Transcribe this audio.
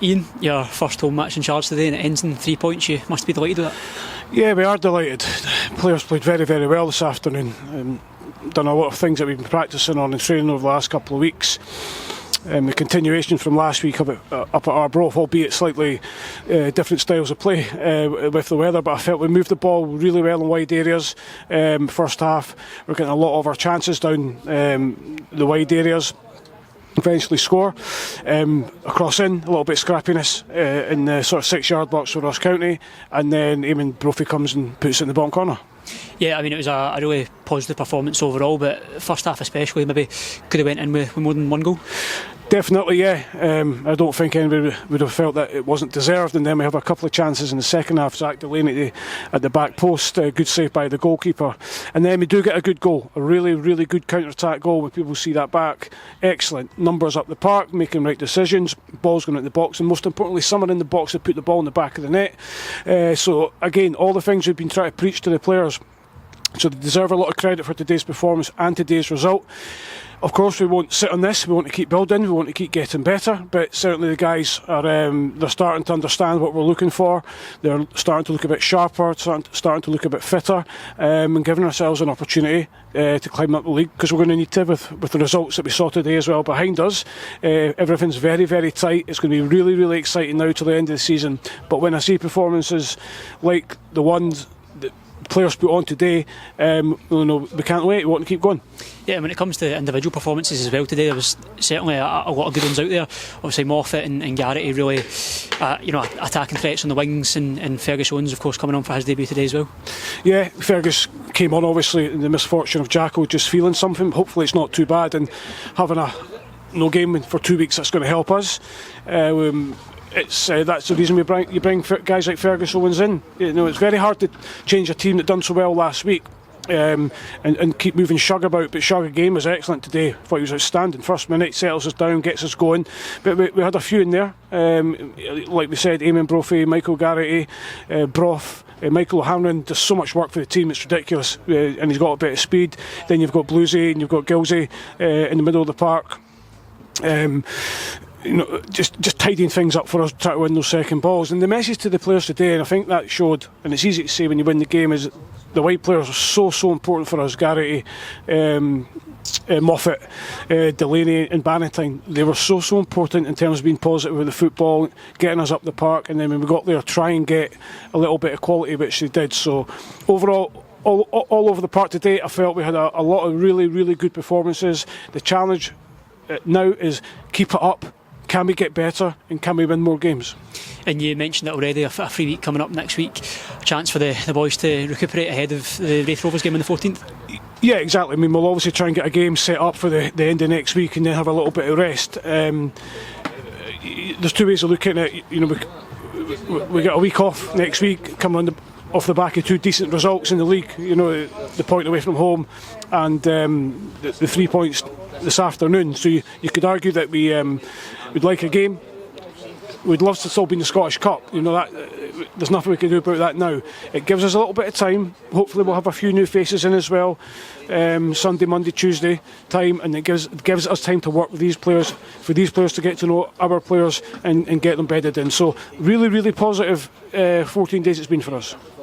Ian, your first home match in charge today and it ends in 3 points. You must be delighted with that. Yeah, we are delighted. The players played very, very well this afternoon. Done a lot of things that we've been practising on and training over the last couple of weeks. The continuation from last week up at Arbroath, albeit slightly different styles of play with the weather, but I felt we moved the ball really well in wide areas. First half, we're getting a lot of our chances down the wide areas. Eventually score. A cross in, a little bit of scrappiness in the sort of 6-yard box for Ross County, and then Eamon Brophy comes and puts it in the bottom corner. Yeah, I mean, it was a really positive performance overall, but first half especially, maybe could have went in with more than one goal. Definitely, yeah. I don't think anybody would have felt that it wasn't deserved, and then we have a couple of chances in the second half. Zach Delaney at the back post, good save by the goalkeeper, and then we do get a good goal, a really, really good counter-attack goal. When people see that back, excellent numbers up the park, making right decisions, balls going out the box, and most importantly, someone in the box to put the ball in the back of the net. So again, all the things we've been trying to preach to the players. So they deserve a lot of credit for today's performance and today's result. Of course, we won't sit on this. We want to keep building. We want to keep getting better. But certainly the guys are they're starting to understand what we're looking for. They're starting to look a bit sharper, starting to look a bit fitter, and giving ourselves an opportunity to climb up the league, because we're going to need to with the results that we saw today as well behind us. Everything's very, very tight. It's going to be really, really exciting now till the end of the season. But when I see performances like the ones that players put on today, we can't wait. We want to keep going. Yeah, when it comes to individual performances as well today, there was certainly a lot of good ones out there. Obviously Moffat and Garrity really attacking threats on the wings, and Fergus Owens of course coming on for his debut today as well. Yeah, Fergus came on obviously in the misfortune of Jacko just feeling something. Hopefully it's not too bad, and having no game for 2 weeks, that's going to help us. That's the reason you bring guys like Fergus Owens in. It's very hard to change a team that done so well last week and keep moving Shug about. But Shug again was excellent today. I thought he was outstanding. First minute, settles us down, gets us going. But we had a few in there. Like we said, Eamon Brophy, Michael Garrity, Broth. Michael O'Hanlon does so much work for the team, it's ridiculous. And he's got a bit of speed. Then you've got Bluesy and you've got Gilsey in the middle of the park. Just tidying things up for us to try to win those second balls. And the message to the players today, and I think that showed, and it's easy to say when you win the game, is the wide players are so important for us. Garrity, Moffat, Delaney and Bannatyne, they were so important in terms of being positive with the football, getting us up the park, and then when we got there, try and get a little bit of quality, which they did. So overall, all over the park today, I felt we had a lot of really, really good performances. The challenge now is keep it up. Can we get better, and can we win more games? And you mentioned it already, a free week coming up next week, a chance for the boys to recuperate ahead of the Raith Rovers game on the 14th. Yeah, exactly. I mean, we'll obviously try and get a game set up for the end of next week and then have a little bit of rest. There's two ways of looking at it. We get a week off next week, coming off the back of 2 decent results in the league. The point away from home and the 3 points this afternoon. So you could argue that we'd like a game. We'd love to still be in the Scottish Cup. There's nothing we can do about that now. It gives us a little bit of time. Hopefully we'll have a few new faces in as well. Sunday, Monday, Tuesday time, and it gives us time to work with these players, for these players to get to know our players and get them bedded in. So really, really positive 14 days it's been for us.